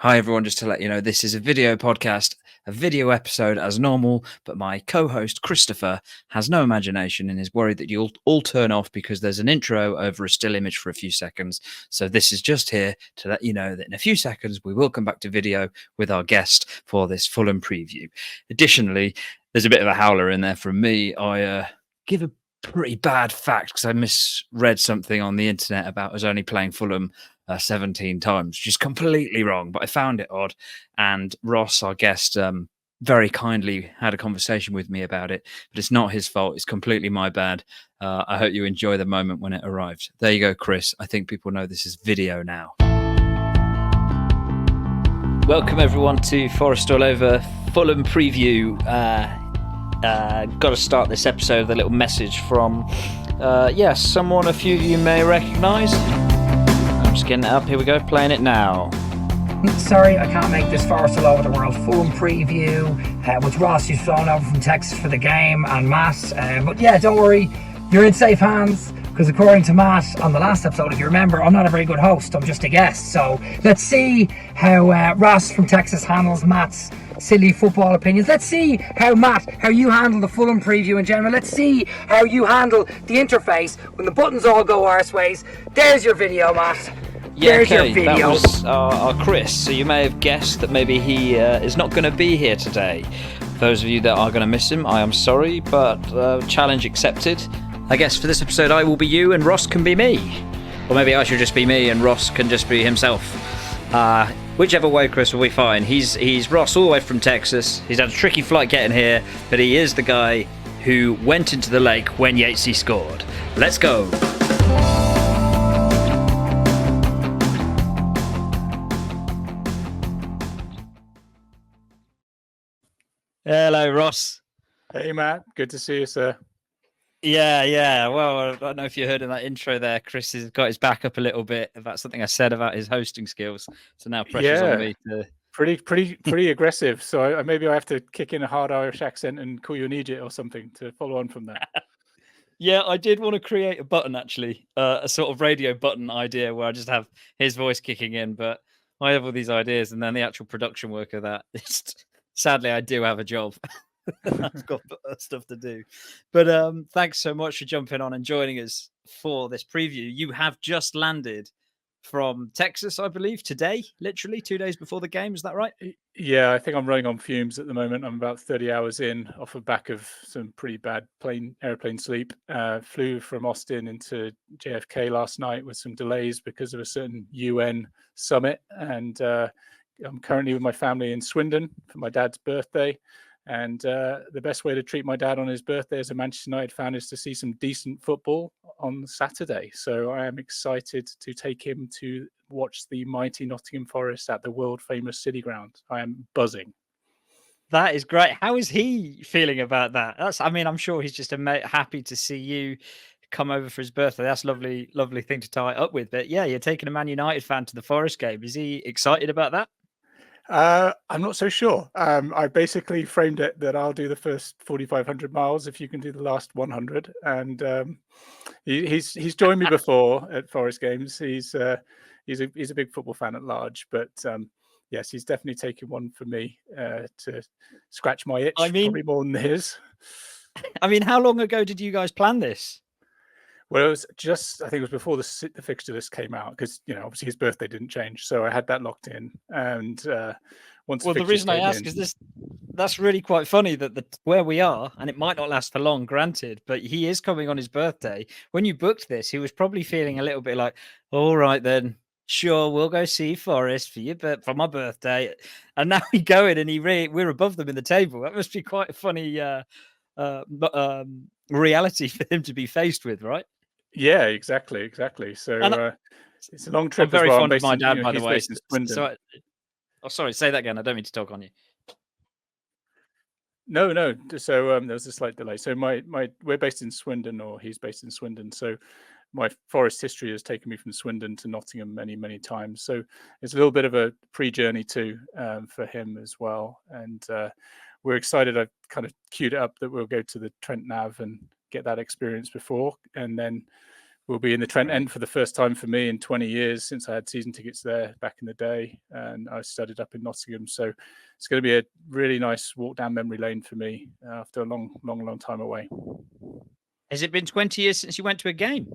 Hi, everyone. Just to let you know, this is a video podcast, a video episode as normal, but my co host Christopher has no imagination and is worried that you'll all turn off because there's an intro over a still image for a few seconds. So, this is just here to let you know that in a few seconds, we will come back to video with our guest for this Fulham preview. Additionally, there's a bit of a howler in there from me. I give a pretty bad fact because I misread something on the internet about us only playing Fulham 17 times, which is completely wrong, but I found it odd. And Ross, our guest, very kindly had a conversation with me about it, but it's not his fault. It's completely my bad. I hope you enjoy the moment when it arrived. There you go, Chris. I think people know this is video now. Welcome, everyone, to Forest All Over Fulham preview. Got to start this episode with a little message from, someone a few of you may recognise. Just getting it up. Here we go. Playing it now. Sorry, I can't make this Forest All Over the World Fulham preview with Ross, who's flown over from Texas for the game, and Matt. But yeah, don't worry, you're in safe hands, because according to Matt on the last episode, if you remember, I'm not a very good host. I'm just a guest. So let's see how Ross from Texas handles Matt's silly football opinions. Let's see how you handle the Fulham preview in general. Let's see how you handle the interface when the buttons all go arseways. There's your video, Matt. Yeah, okay, that was our Chris. So you may have guessed that maybe he is not going to be here today. Those of you that are going to miss him, I am sorry, but challenge accepted. I guess for this episode, I will be you and Ross can be me. Or maybe I should just be me and Ross can just be himself. Whichever way, Chris, will be fine. He's Ross all the way from Texas. He's had a tricky flight getting here, but he is the guy who went into the lake when Yatesy scored. Let's go. Hello, Ross. Hey, Matt. Good to see you, sir. Yeah. Well, I don't know if you heard in that intro there, Chris has got his back up a little bit about something I said about his hosting skills. So now pressure's on me to... Pretty aggressive. So maybe I have to kick in a hard Irish accent and call you an idiot or something to follow on from that. Yeah, I did want to create a button, actually, a sort of radio button idea where I just have his voice kicking in, but I have all these ideas and then the actual production work of that. Sadly, I do have a job. I've got stuff to do. But thanks so much for jumping on and joining us for this preview. You have just landed from Texas, I believe, today, literally 2 days before the game. Is that right? Yeah, I think I'm running on fumes at the moment. I'm about 30 hours in off the back of some pretty bad airplane sleep. Flew from Austin into JFK last night with some delays because of a certain UN summit. And I'm currently with my family in Swindon for my dad's birthday. And the best way to treat my dad on his birthday as a Manchester United fan is to see some decent football on Saturday. So I am excited to take him to watch the mighty Nottingham Forest at the world famous City Ground. I am buzzing. That is great. How is he feeling about that? I'm sure he's just happy to see you come over for his birthday. That's lovely thing to tie it up with. But yeah, you're taking a Man United fan to the Forest game. Is he excited about that? I'm not so sure. I basically framed it that I'll do the first 4,500 miles if you can do the last 100. And he's joined me before at Forest games. He's a big football fan at large, but yes, he's definitely taken one for me to scratch my itch. Probably more than his. I mean, how long ago did you guys plan this? Well, it was I think it was before the fixture list came out because, obviously his birthday didn't change. So I had that locked in. And once the reason I ask is that's really quite funny that where we are, and it might not last for long, granted, but he is coming on his birthday. When you booked this, he was probably feeling a little bit like, all right, then, sure, we'll go see Forest for my birthday. And now we go in and we're above them in the table. That must be quite a funny reality for him to be faced with, right? Yeah, exactly. So it's a long trip. I'm very as well. fond of my dad, by the way. Sorry, say that again. I don't mean to talk on you. No. So there was a slight delay. So we're based in Swindon, or he's based in Swindon. So my Forest history has taken me from Swindon to Nottingham many times. So it's a little bit of a pre-journey too for him as well. And we're excited. I've kind of queued it up that we'll go to the Trent Nav and get that experience before, and then We'll be in the Trent Right. End for the first time for me in 20 years since I had season tickets there back in the day, and I studied up in Nottingham. So it's going to be a really nice walk down memory lane for me after a long time away. Has it been 20 years since you went to a game?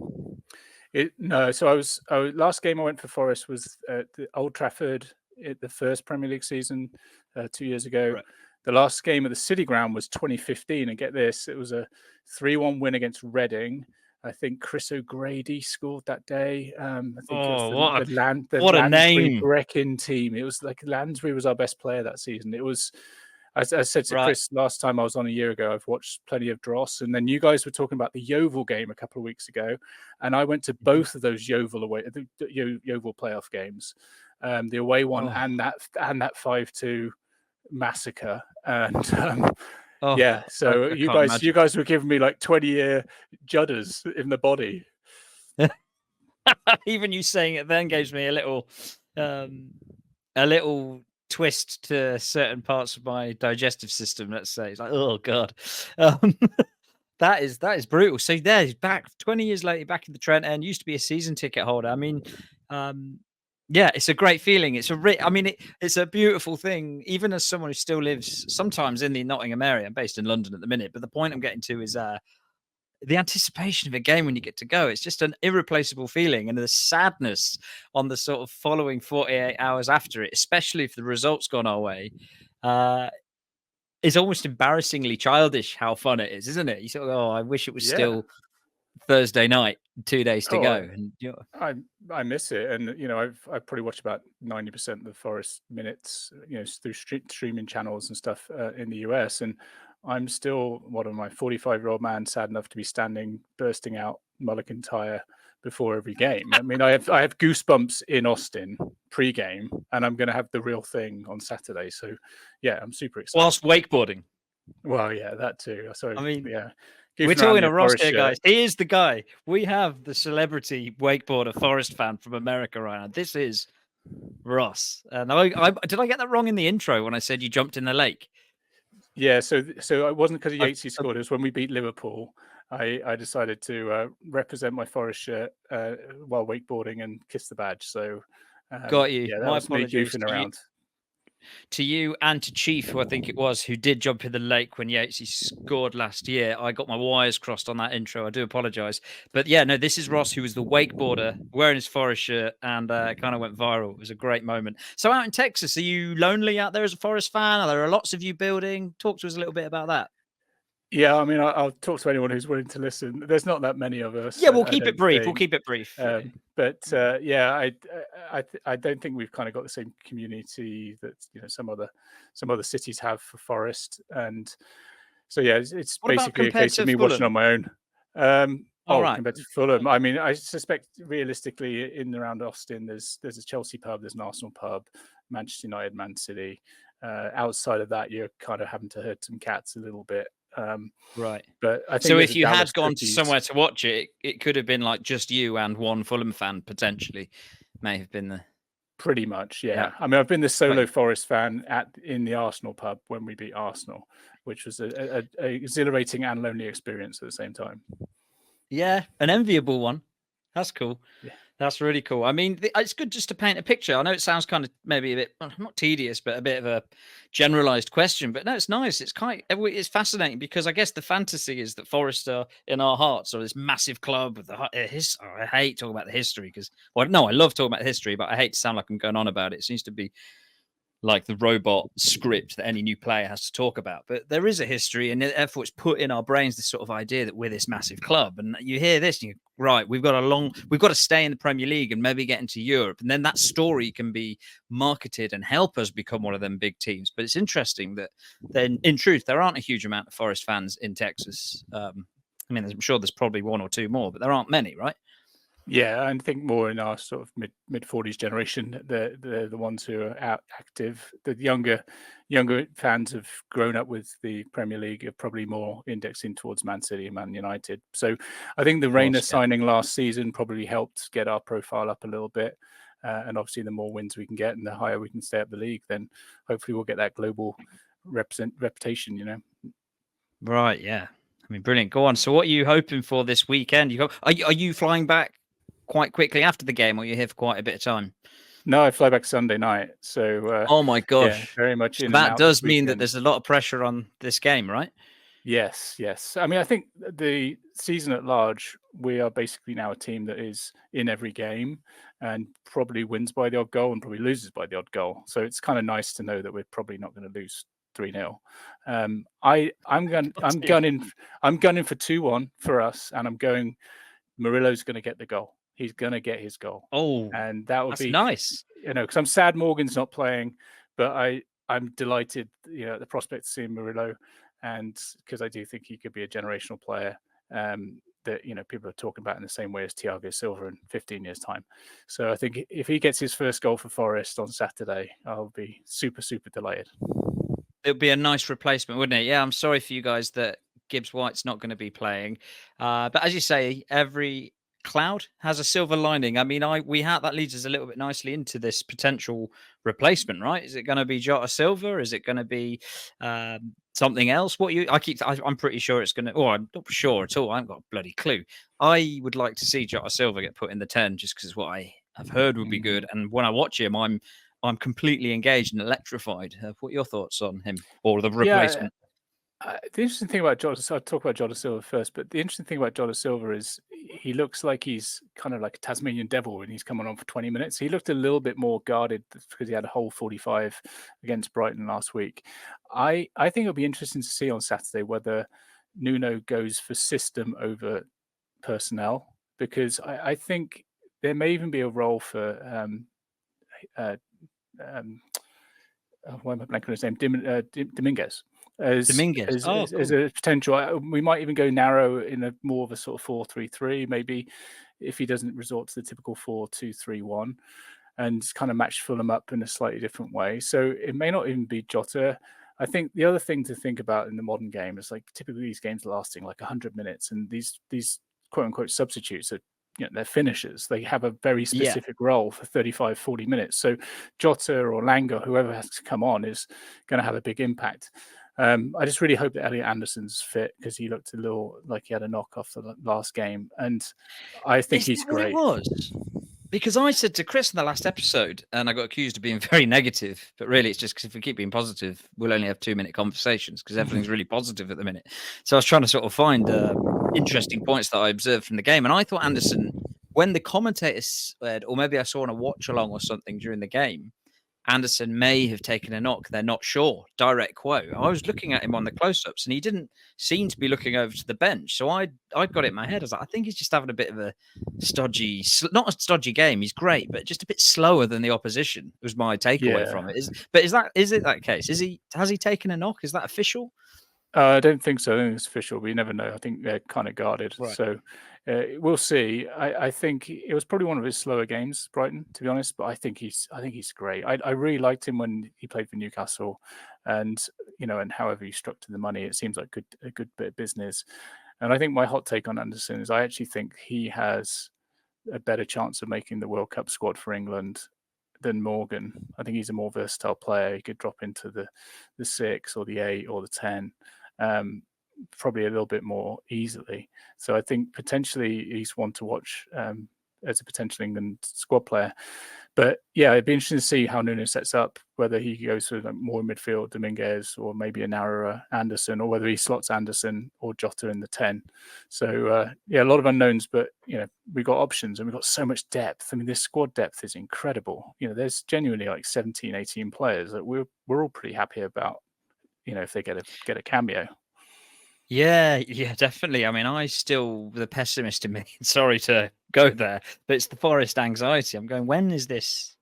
No, so I was last game I went for Forest was at the Old Trafford at the first Premier League season 2 years ago. Right. The last game at the City Ground was 2015, and get this, it was a 3-1 win against Reading. I think Chris O'Grady scored that day. I think it was the Lansbury name! Brechin team. It was like Lansbury was our best player that season. It was, as I said to Chris last time I was on a year ago, I've watched plenty of Dross, and then you guys were talking about the Yeovil game a couple of weeks ago, and I went to both of those Yeovil Yeovil playoff games, the away one and that 5-2 massacre, and yeah. So you guys were giving me like 20-year judders in the body. Even you saying it then gives me a little twist to certain parts of my digestive system. Let's say it's like, oh god, that is brutal. So there he's back 20 years later, back in the Trent End. Used to be a season ticket holder. I mean, yeah, it's a great feeling. It's a beautiful thing. Even as someone who still lives sometimes in the Nottingham area, I'm based in London at the minute. But the point I'm getting to is the anticipation of a game when you get to go. It's just an irreplaceable feeling, and the sadness on the sort of following 48 hours after it, especially if the result's gone our way, is almost embarrassingly childish how fun it is, isn't it? You sort of, oh, I wish it was still Thursday night, 2 days to go. And I miss it, and I've probably watched about 90% of the Forest minutes, through streaming channels and stuff in the US, and I'm still, what am I, 45-year-old man, sad enough to be standing, bursting out Mulligan tire before every game. I mean, I have goosebumps in Austin pre-game, and I'm going to have the real thing on Saturday. So, yeah, I'm super excited. Whilst wakeboarding. Well, yeah, that too. Sorry, I mean, yeah. We're talking to Ross here, guys. He is the guy. We have the celebrity wakeboarder Forest fan from America right now. This is Ross. And did I get that wrong in the intro when I said you jumped in the lake? Yeah, so it wasn't because Yatesy scored. It was when we beat Liverpool. I decided to represent my Forest shirt while wakeboarding and kiss the badge. So got you. Yeah, that was me goofing around. To you and to Chief, who I think it was, who did jump in the lake when Yatesy scored last year. I got my wires crossed on that intro. I do apologise. But yeah, no, this is Ross, who was the wakeboarder wearing his Forest shirt, and kind of went viral. It was a great moment. So out in Texas, are you lonely out there as a Forest fan? Are there lots of you building? Talk to us a little bit about that. Yeah, I mean, I'll talk to anyone who's willing to listen. There's not that many of us. Yeah, we'll keep it brief. We'll keep it brief. Yeah, I don't think we've kind of got the same community that some other cities have for Forest, and so yeah, it's basically a case of me watching on my own. Compared to Fulham, I mean, I suspect realistically in and around Austin, there's a Chelsea pub, there's an Arsenal pub, Manchester United, Man City. Outside of that, you're kind of having to herd some cats a little bit. Right. But I think so if you had gone somewhere to watch it, it could have been like just you and one Fulham fan potentially. May have been the pretty much, yeah. I mean, I've been the solo Forest fan in the Arsenal pub when we beat Arsenal, which was a exhilarating and lonely experience at the same time. Yeah, an enviable one. That's cool. Yeah. That's really cool. I mean, it's good just to paint a picture. I know it sounds kind of maybe a bit, not tedious, but a bit of a generalized question. But no, it's nice. It's fascinating because I guess the fantasy is that Forest are in our hearts, or this massive club with I hate talking about the history because, I love talking about the history, but I hate to sound like I'm going on about it. It seems to be like the robot script that any new player has to talk about. But there is a history, and therefore it's put in our brains this sort of idea that we're this massive club. And you hear this, and we've got to stay in the Premier League and maybe get into Europe. And then that story can be marketed and help us become one of them big teams. But it's interesting that then, in truth, there aren't a huge amount of Forest fans in Texas. I mean, I'm sure there's probably one or two more, but there aren't many, right? Yeah, I think more in our sort of mid 40s generation, they're the ones who are out active. The younger fans have grown up with the Premier League, are probably more indexing towards Man City and Man United. So I think the Rayner signing last season probably helped get our profile up a little bit. And obviously, the more wins we can get and the higher we can stay up the league, then hopefully we'll get that global reputation. Right? Yeah. mean, brilliant. Go on. So, what are you hoping for this weekend? Are you flying back quite quickly after the game, or are you here for quite a bit of time? No, I fly back Sunday night. So, Oh my yeah, gosh. very much So in and that out this does mean that weekend. there's a lot of pressure on this game, right? Yes, yes. I mean, I think the season at large, we are basically now a team that is in every game and probably wins by the odd goal and probably loses by the odd goal. So it's kind of nice to know that we're probably not going to lose 3-0. I'm gunning for 2-1 for us, and I'm going Murillo's going to get the goal. He's going to get his goal. Oh, And that would that's be, nice. because I'm sad Morgan's not playing, but I'm delighted, at the prospect of seeing Murillo, and because I do think he could be a generational player that people are talking about in the same way as Thiago Silva in 15 years' time. So I think if he gets his first goal for Forest on Saturday, I'll be super, super delighted. It would be a nice replacement, wouldn't it? Yeah, I'm sorry for you guys that Gibbs White's not going to be playing. But as you say, every cloud has a silver lining. I mean, that leads us a little bit nicely into this potential replacement, right? Is it going to be Jota Silva? Is it going to be something else? I'm pretty sure it's going to. Oh, I'm not sure at all. I haven't got a bloody clue. I would like to see Jota Silva get put in the 10 just because what I have heard would be good. And when I watch him, I'm completely engaged and electrified. What are your thoughts on him or the replacement? The interesting thing about Jota, so I'll talk about Jota Silva first, but the interesting thing about Jota Silva is he looks like he's kind of like a Tasmanian devil when he's coming on for 20 minutes. He looked a little bit more guarded because he had a whole 45 against Brighton last week. I think it'll be interesting to see on Saturday whether Nuno goes for system over personnel, because I think there may even be a role for why am I blanking on his name? Dominguez. Dominguez. As a potential. We might even go narrow in a more of a sort of 4-3-3, maybe, if he doesn't resort to the typical 4-2-3-1, and kind of match Fulham up in a slightly different way. So it may not even be Jota. I think the other thing to think about in the modern game is, like, typically these games are lasting like 100 minutes, and these quote unquote substitutes are, they're finishers. They have a very specific role for 35, 40 minutes. So Jota or Langa, whoever has to come on, is going to have a big impact. I just really hope that Elliot Anderson's fit, because he looked a little like he had a knock off the last game, and I think he's great. It was because I said to Chris in the last episode, and I got accused of being very negative, but really it's just because if we keep being positive, we'll only have 2-minute conversations because everything's really positive at the minute. So I was trying to sort of find interesting points that I observed from the game, and I thought Anderson, when the commentators said, or maybe I saw on a watch along or something during the game, Anderson may have taken a knock. They're not sure. Direct quote. I was looking at him on the close-ups, and he didn't seem to be looking over to the bench. So I got it in my head. I was like, I think he's just having a bit of a not a stodgy game. He's great, but just a bit slower than the opposition. Was my takeaway from it. Is it that case? Has he taken a knock? Is that official? I don't think so. I don't think it's official. We never know. I think they're kind of guarded. Right. So we'll see. I think it was probably one of his slower games, Brighton, to be honest. But I think he's great. I really liked him when he played for Newcastle, and and however he structured the money, it seems like a good bit of business. And I think my hot take on Anderson is I actually think he has a better chance of making the World Cup squad for England than Morgan. I think he's a more versatile player. He could drop into the 6 or the 8 or the 10. Probably a little bit more easily. So I think potentially he's one to watch as a potential England squad player. But yeah, it'd be interesting to see how Nuno sets up, whether he goes for more midfield, Dominguez, or maybe a narrower Anderson, or whether he slots Anderson or Jota in the 10. So a lot of unknowns, but we've got options and we've got so much depth. I mean, this squad depth is incredible. There's genuinely like 17, 18 players that we're all pretty happy about, if they get a cameo. Yeah, definitely. I mean, the pessimist in me. Sorry to go there, but it's the Forest anxiety. I'm going, when does this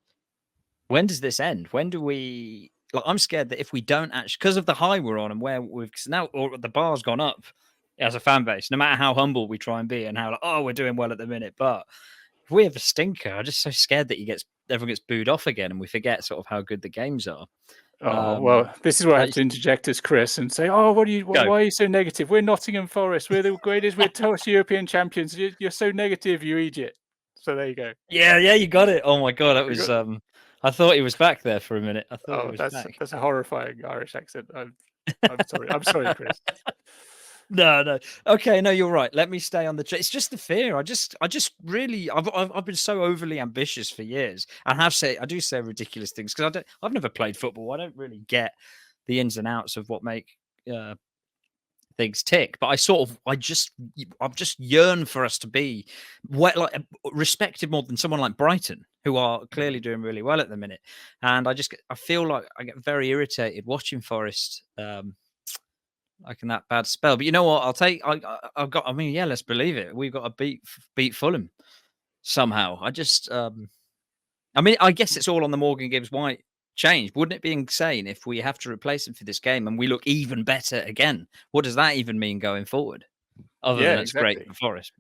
end? When do we? Like, I'm scared that if we don't actually, because of the high we're on and where we've now, or the bar's gone up as a fan base, no matter how humble we try and be and how we're doing well at the minute, but if we have a stinker, I'm just so scared that everyone gets booed off again and we forget sort of how good the games are. Well, this is where I have to interject as Chris and say, why are you so negative? We're Nottingham Forest. We're the greatest. We're toast European champions. You're so negative, you idiot. So there you go. Yeah, you got it. Oh my God, that was. I thought he was back there for a minute. I thought he was back. That's a horrifying Irish accent. I'm sorry. I'm sorry, Chris. No. Okay, no, you're right. Let me stay on the. It's just the fear. I just really. I've been so overly ambitious for years, and I do say ridiculous things because I've never played football. I don't really get the ins and outs of what make uh, things tick. But I just yearn for us to be respected more than someone like Brighton, who are clearly doing really well at the minute. And I feel like I get very irritated watching Forest. Like in that bad spell. But you know what? I mean, yeah, let's believe it. We've got to beat Fulham somehow. I mean, I guess it's all on the Morgan Gibbs White change. Wouldn't it be insane if we have to replace him for this game and we look even better again? What does that even mean going forward? Other Yeah, than it's great exactly. for Forest.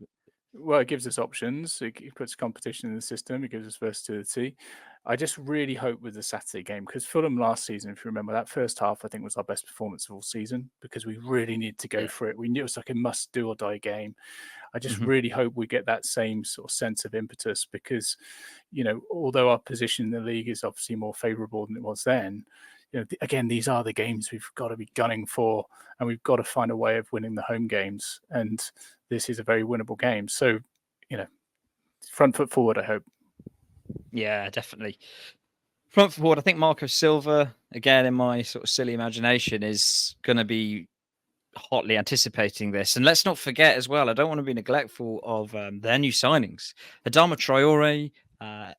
Well, it gives us options. It puts competition in the system. It gives us versatility. I just really hope with the Saturday game, because Fulham last season, if you remember, that first half, I think was our best performance of all season because we really need to go Yeah. for it. We knew it was like a must do or die game. I just Mhm. really hope we get that same sort of sense of impetus because, although our position in the league is obviously more favourable than it was then, again, these are the games we've got to be gunning for, and we've got to find a way of winning the home games. And this is a very winnable game. So, front foot forward, I hope. Yeah, definitely. Front forward, I think Marco Silva, again, in my sort of silly imagination, is going to be hotly anticipating this. And let's not forget as well, I don't want to be neglectful of their new signings. Adama Traore,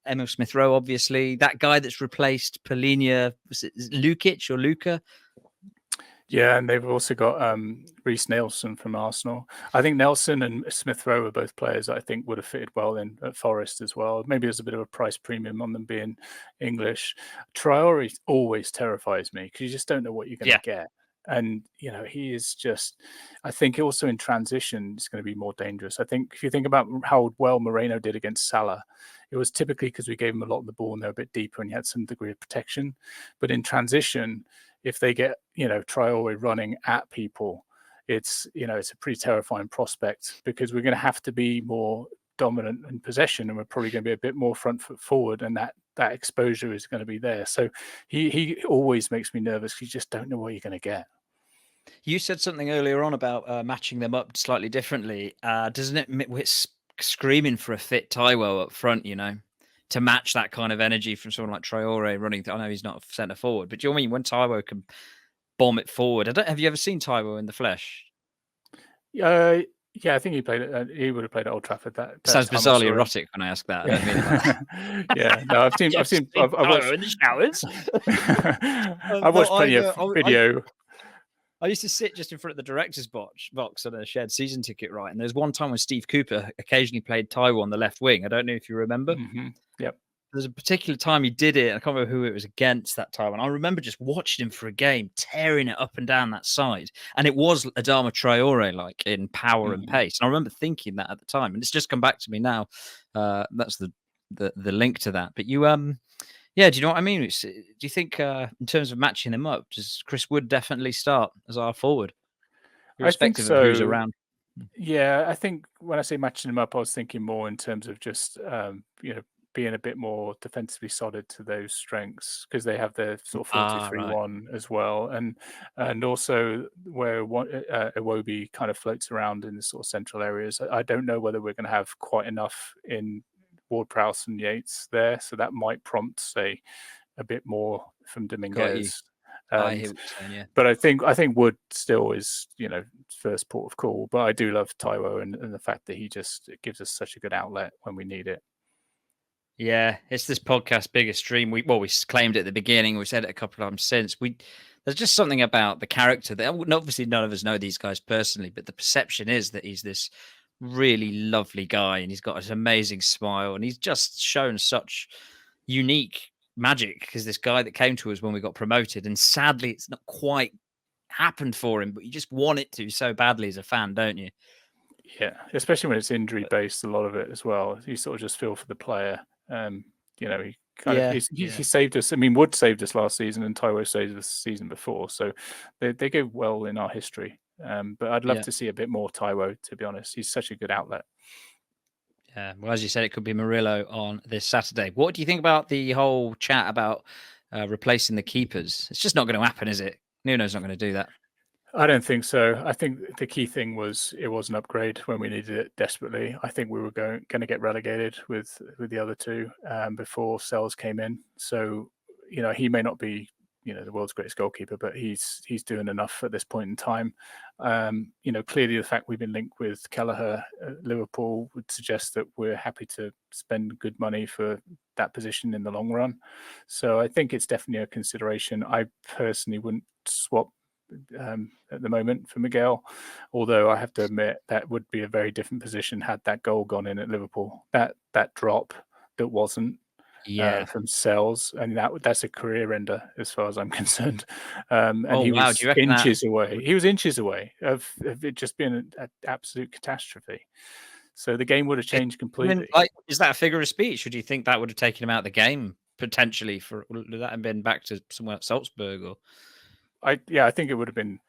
Emil Smith Rowe, obviously. That guy that's replaced Polinia, was it Lukic or Luca? Yeah, and they've also got Reece Nelson from Arsenal. I think Nelson and Smith Rowe are both players that I think would have fitted well in at Forest as well. Maybe there's a bit of a price premium on them being English. Traore always terrifies me because you just don't know what you're going to get. And, he is just, I think also in transition, it's going to be more dangerous. I think if you think about how well Moreno did against Salah, it was typically because we gave him a lot of the ball and they're a bit deeper and he had some degree of protection. But in transition, if they get, Traore running at people, it's a pretty terrifying prospect because we're going to have to be more dominant in possession and we're probably going to be a bit more front foot forward, and that exposure is going to be there. So he always makes me nervous because you just don't know what you're going to get. You said something earlier on about matching them up slightly differently. Doesn't it? We're screaming for a fit Taiwo up front, to match that kind of energy from someone like Traore running. I know he's not a centre forward, but do you know what I mean? When Taiwo can bomb it forward. Have you ever seen Taiwo in the flesh? Yeah, I think he played it. He would have played at Old Trafford. That Sounds bizarrely erotic when I ask that. I don't mean that. Yeah, no, I've watched in the showers. I've watched plenty of video. I used to sit just in front of the director's box on a shared season ticket, right? And there's one time when Steve Cooper occasionally played Taiwo on the left wing. I don't know if you remember. Mm-hmm. Yep. There's a particular time he did it. I can't remember who it was against that time. And I remember just watching him for a game, tearing it up and down that side. And it was Adama Traore, like in power and pace. And I remember thinking that at the time. And it's just come back to me now. That's the link to that. But you, yeah, do you know what I mean? Do you think in terms of matching them up, does Chris Wood definitely start as our forward? Irrespective of who's around. Yeah, I think when I say matching them up, I was thinking more in terms of just being a bit more defensively solid to those strengths because they have their sort of 4-2-3-1 as well, and also where Iwobi kind of floats around in the sort of central areas. I don't know whether we're going to have quite enough in Ward-Prowse and Yates there, so that might prompt, say, a bit more from Dominguez. I hear what you're saying, yeah. But I think Wood still is, first port of call. But I do love Taiwo and the fact that he just gives us such a good outlet when we need it. Yeah, it's this podcast's biggest dream. We claimed it at the beginning. We've said it a couple of times since. There's just something about the character that obviously none of us know these guys personally, but the perception is that he's this really lovely guy and he's got this amazing smile and he's just shown such unique magic because this guy that came to us when we got promoted, and sadly it's not quite happened for him, but you just want it to so badly as a fan, don't you? Yeah, especially when it's injury based, a lot of it as well. You sort of just feel for the player. He saved us. I mean, Wood saved us last season and Taiwo saved us the season before, so they go well in our history. But I'd love to see a bit more Taiwo, to be honest. He's such a good outlet. Yeah, well, as you said, it could be Murillo on this Saturday. What do you think about the whole chat about replacing the keepers? It's just not going to happen, is it? Nuno's not going to do that. I don't think so. I think the key thing was it was an upgrade when we needed it desperately. I think we were going to get relegated with the other two before Sells came in. So, he may not be the world's greatest goalkeeper, but he's doing enough at this point in time. Clearly the fact we've been linked with Kelleher at Liverpool would suggest that we're happy to spend good money for that position in the long run. So I think it's definitely a consideration. I personally wouldn't swap at the moment for Miguel, although I have to admit that would be a very different position had that goal gone in at Liverpool. That drop that wasn't from Sells, and that's a career ender as far as I'm concerned. And he was Do you reckon inches away. He was inches away of it just being an absolute catastrophe. So the game would have changed completely. Is that a figure of speech, or do you think that would have taken him out of the game potentially? Would that have been back to somewhere at Salzburg? Or I think it would have been.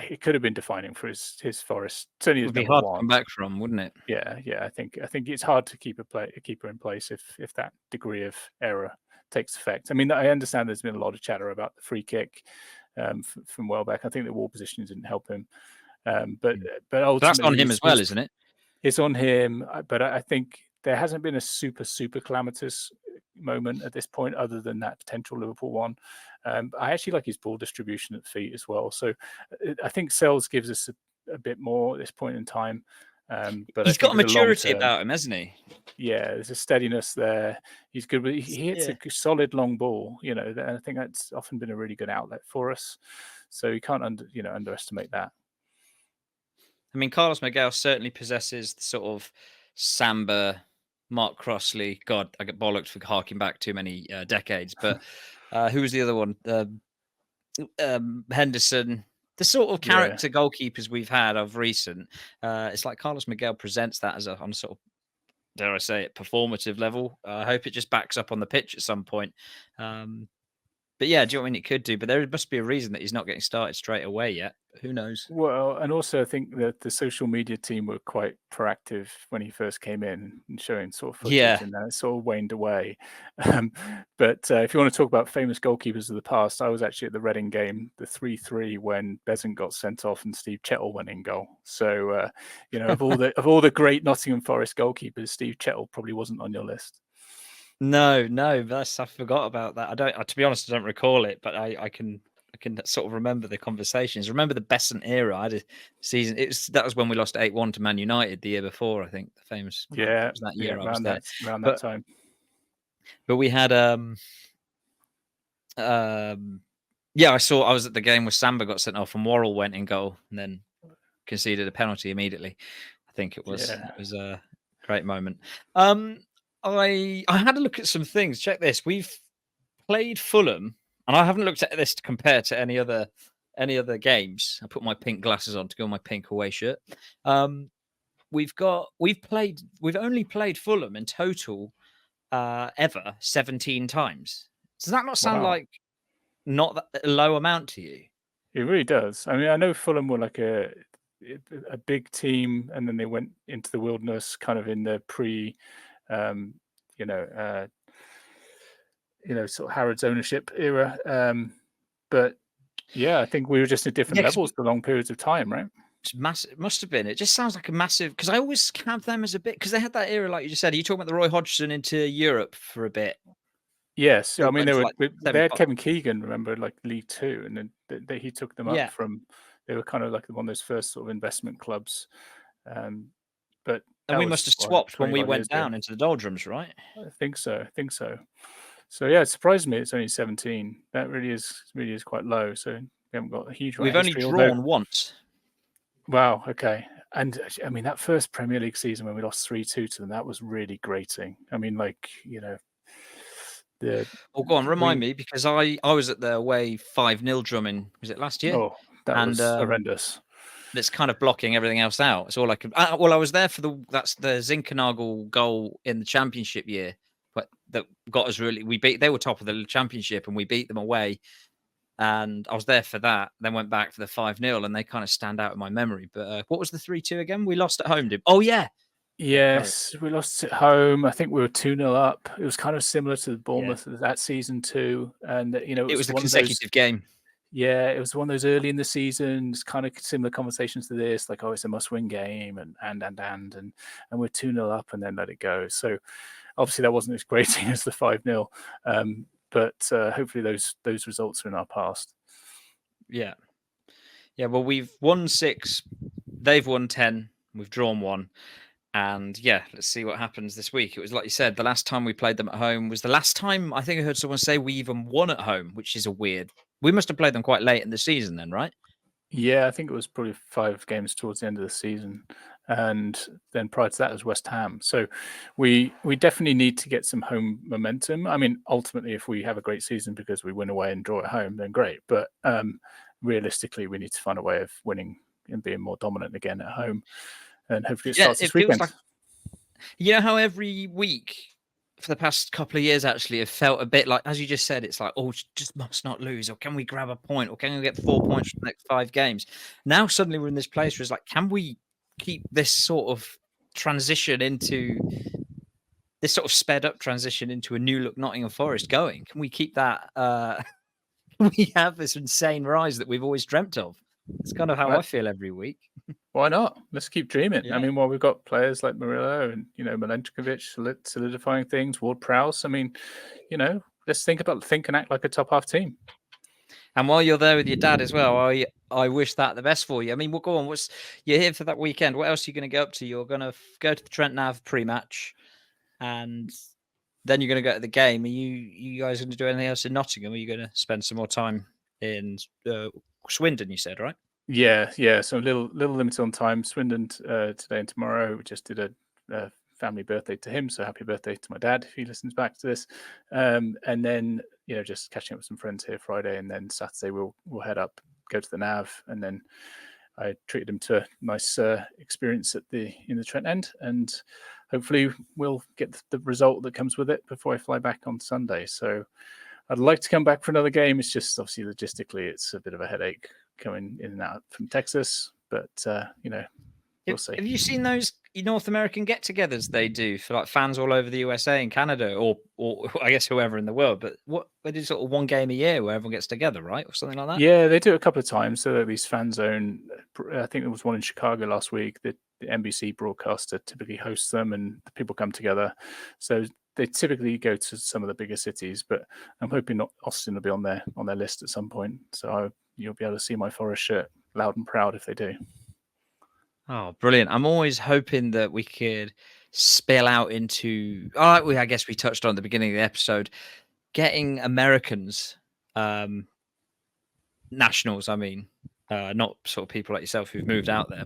It could have been defining for his Forest. Certainly, it his would be number hard one. to come back from, wouldn't it? Yeah. I think it's hard to keep a keeper in place if that degree of error takes effect. I mean, I understand there's been a lot of chatter about the free kick from Welbeck. I think the wall position didn't help him, but ultimately that's on him as well, isn't it? It's on him, but I think there hasn't been a super calamitous moment at this point, other than that potential Liverpool one. I actually like his ball distribution at feet as well. So I think Sells gives us a bit more at this point in time. But he's got a maturity about him, hasn't he? Yeah, there's a steadiness there. He's good. He hits a solid long ball, and I think that's often been a really good outlet for us. So you can't underestimate that. I mean, Carlos Miguel certainly possesses the sort of Samba, Mark Crossley. God, I get bollocked for harking back too many decades. But who was the other one? Henderson. The sort of character goalkeepers we've had of recent. It's like Carlos Miguel presents that on a sort of, dare I say it, performative level. I hope it just backs up on the pitch at some point. But yeah, do you know what I mean? It could do, but there must be a reason that he's not getting started straight away yet. Who knows? Well, and also I think that the social media team were quite proactive when he first came in and showing sort of footage, and then it sort of waned away. But if you want to talk about famous goalkeepers of the past, I was actually at the Reading game, the 3-3, when Besant got sent off and Steve Chettle went in goal. So of all the great Nottingham Forest goalkeepers, Steve Chettle probably wasn't on your list. No, I forgot about that. To be honest, I don't recall it, but I can sort of remember the conversations. Remember the Besant era. I had a season. That was when we lost 8-1 to Man United the year before. I think the famous. Yeah, it was that year. I was there around that time. But we had I was at the game where Samba got sent off and Worrell went in goal and then conceded a penalty immediately. I think it was a great moment. I had a look at some things. Check this. We've played Fulham, and I haven't looked at this to compare to any other games. I put my pink glasses on to go on my pink away shirt. We've only played Fulham in total ever 17 times. Does that not sound like not that a low amount to you? It really does. I mean, I know Fulham were like a big team, and then they went into the wilderness kind of in the sort of Harrods ownership era. But yeah, I think we were just at different levels for long periods of time, right? It's massive. It must have been. It just sounds like a massive, because I always have them as a bit, because they had that era, like you just said. Are you talking about the Roy Hodgson into Europe for a bit? Yes, I mean they had Kevin Keegan, remember, like League Two, and then he took them up from. They were kind of like one of those first sort of investment clubs. But we must have swapped when we went down into the doldrums, right? I think so. So yeah, it surprised me it's only 17. That really is quite low. So we haven't got a huge. We've only drawn once. Wow. Okay. And I mean, that first Premier League season when we lost 3-2 to them, that was really grating. I mean, well, go on, remind me, because I was at the away 5-0 drumming. Was it last year? Oh, that was horrendous. That's kind of blocking everything else out. It's all I could. Well, I was there for that's the Zinkernagel goal in the Championship year, but that got us really. They were top of the Championship, and we beat them away. And I was there for that. Then went back for the 5-0, and they kind of stand out in my memory. But what was the 3-2 again? We lost at home. Oh yeah. Yes, we lost at home. I think we were 2-0 up. It was kind of similar to the Bournemouth that season too, and it was a consecutive game. Yeah, it was one of those early in the season, kind of similar conversations to this, like, oh, it's a must-win game, and we're 2-0 up, and then let it go. So obviously that wasn't as great as the 5-0, but hopefully those results are in our past. Yeah. Well, we've won 6, they've won 10, we've drawn 1. And yeah, let's see what happens this week. It was like you said, the last time we played them at home was the last time I think I heard someone say we even won at home, which is a weird. We must have played them quite late in the season then, right? Yeah, I think it was probably 5 games towards the end of the season, and then prior to that was West Ham. So we definitely need to get some home momentum. I mean, ultimately, if we have a great season because we win away and draw at home, then great. But realistically, we need to find a way of winning and being more dominant again at home, and hopefully it starts this weekend. Like, you know how every week for the past couple of years actually have felt a bit like, as you just said, it's like, oh, just must not lose, or can we grab a point, or can we get 4 points from the next 5 games? Now suddenly we're in this place where it's like, can we keep this sort of transition into this sort of sped up transition into a new look Nottingham Forest going? Can we keep that? We have this insane rise that we've always dreamt of. It's kind of how I feel every week. Why not? Let's keep dreaming. Yeah. I mean, we've got players like Murillo and, Milenkovic solidifying things, Ward-Prowse. I mean, let's think and act like a top half team. And while you're there with your dad as well, I wish that the best for you. I mean, we'll go on. You're here for that weekend? What else are you going to go up to? You're going to go to the Trent Nav pre-match, and then you're going to go to the game. Are you guys going to do anything else in Nottingham? Are you going to spend some more time in Swindon? You said, right? Yeah. So a little limited on time. Swindon today and tomorrow. We just did a family birthday to him, so happy birthday to my dad if he listens back to this. And then just catching up with some friends here Friday, and then Saturday we'll head up, go to the Nav, and then I treated him to a nice experience in the Trent End, and hopefully we'll get the result that comes with it before I fly back on Sunday. So I'd like to come back for another game. It's just obviously logistically it's a bit of a headache coming in and out from Texas, but we'll see. Have you seen those North American get-togethers they do for like fans all over the USA and Canada, or I guess whoever in the world? But they do sort of one game a year where everyone gets together, right, or something like that? Yeah, they do it a couple of times. So these fan zone. I think there was one in Chicago last week. The NBC broadcaster typically hosts them, and the people come together. So they typically go to some of the bigger cities, but I'm hoping Austin will be on their list at some point. So you'll be able to see my Forest shirt loud and proud if they do. Oh, brilliant. I'm always hoping that we could spill out into, I guess we touched on at the beginning of the episode, getting Americans, nationals, I mean, not sort of people like yourself who've moved out there,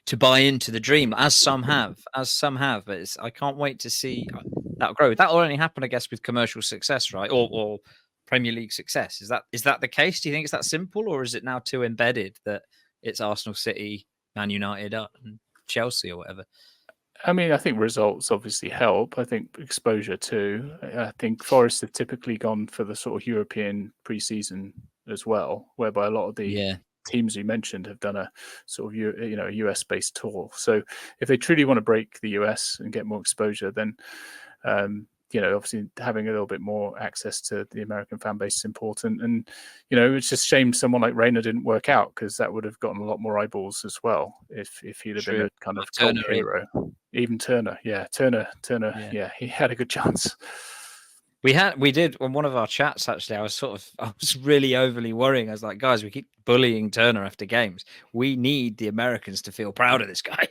to buy into the dream, as some have. But I can't wait to see that grow. That will only happen, I guess, with commercial success, right? Or Premier League success. Is that the case? Do you think it's that simple, or is it now too embedded that it's Arsenal, City, Man United, and Chelsea, or whatever? I mean, I think results obviously help. I think exposure too. I think Forest have typically gone for the sort of European pre-season as well, whereby a lot of the teams you mentioned have done a sort of a US-based tour. So if they truly want to break the US and get more exposure, then obviously having a little bit more access to the American fan base is important. And it's just a shame someone like Reina didn't work out, because that would have gotten a lot more eyeballs as well if he'd have been a kind of cult hero. Even Turner, Turner, he had a good chance. We did on one of our chats, actually. I was really overly worrying. I was like, guys, we keep bullying Turner after games. We need the Americans to feel proud of this guy.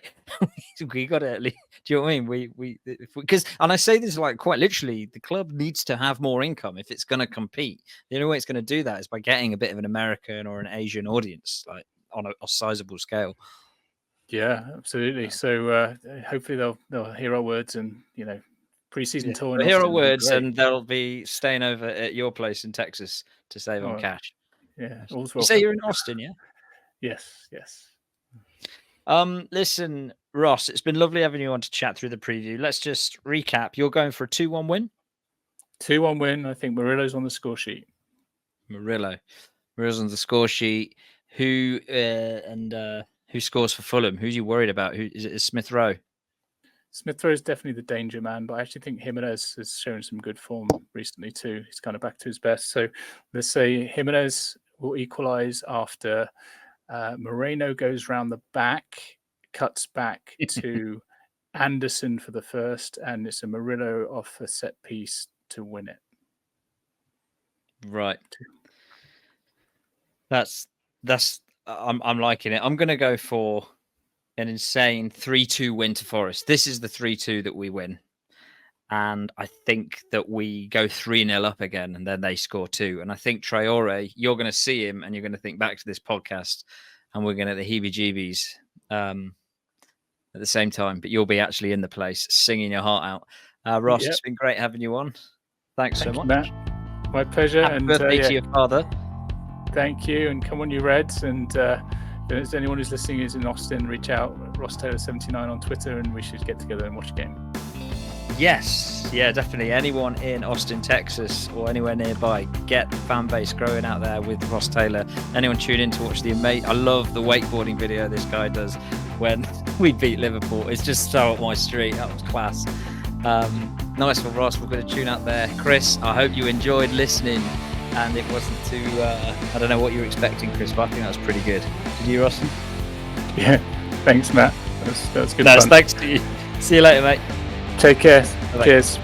We got to at least, do you know what I mean? Because, and I say this like quite literally, the club needs to have more income if it's going to compete. The only way it's going to do that is by getting a bit of an American or an Asian audience, like on a sizable scale. Yeah, absolutely. So hopefully they'll hear our words, and pre-season tour. Hear our words, and they'll be staying over at your place in Texas to save on cash. Yeah, you say you're in Austin, yeah? Yes. Listen, Ross, it's been lovely having you on to chat through the preview. Let's just recap. You're going for a 2-1 win. 2-1 win. I think Murillo's on the score sheet. Murillo's on the score sheet. Who scores for Fulham? Who's you worried about? Who is it? Smith Rowe? Smith Rowe is definitely the danger man, but I actually think Jimenez has shown some good form recently too. He's kind of back to his best. So let's say Jimenez will equalise after Moreno goes round the back, cuts back to Anderson for the first, and it's a Murillo off a set piece to win it. Right. That's I'm liking it. I'm going to go for an insane 3-2 win to Forest. This is the 3-2 that we win. And I think that we go 3-0 up again, and then they score 2. And I think Traore, you're going to see him and you're going to think back to this podcast, and we're going to the heebie-jeebies at the same time. But you'll be actually in the place singing your heart out. Ross, It's been great having you on. Thanks so much. Matt. My pleasure. Happy birthday to your father. Thank you. And come on, you Reds. And if there's anyone who's listening who's in Austin, reach out. Ross Taylor 79 on Twitter, and we should get together and watch a game. Yes, yeah, definitely. Anyone in Austin, Texas, or anywhere nearby, get the fan base growing out there with Ross Taylor. Anyone tune in to watch I love the wakeboarding video this guy does when we beat Liverpool. It's just so up my street. That was class. Nice one, Ross. We're going to tune out there. Chris, I hope you enjoyed listening, and it wasn't too I don't know what you were expecting, Chris, but I think that was pretty good. Did you, Ross? Yeah, thanks, Matt. That was good fun. Thanks to you. See you later, mate. Take care. Bye-bye. Cheers.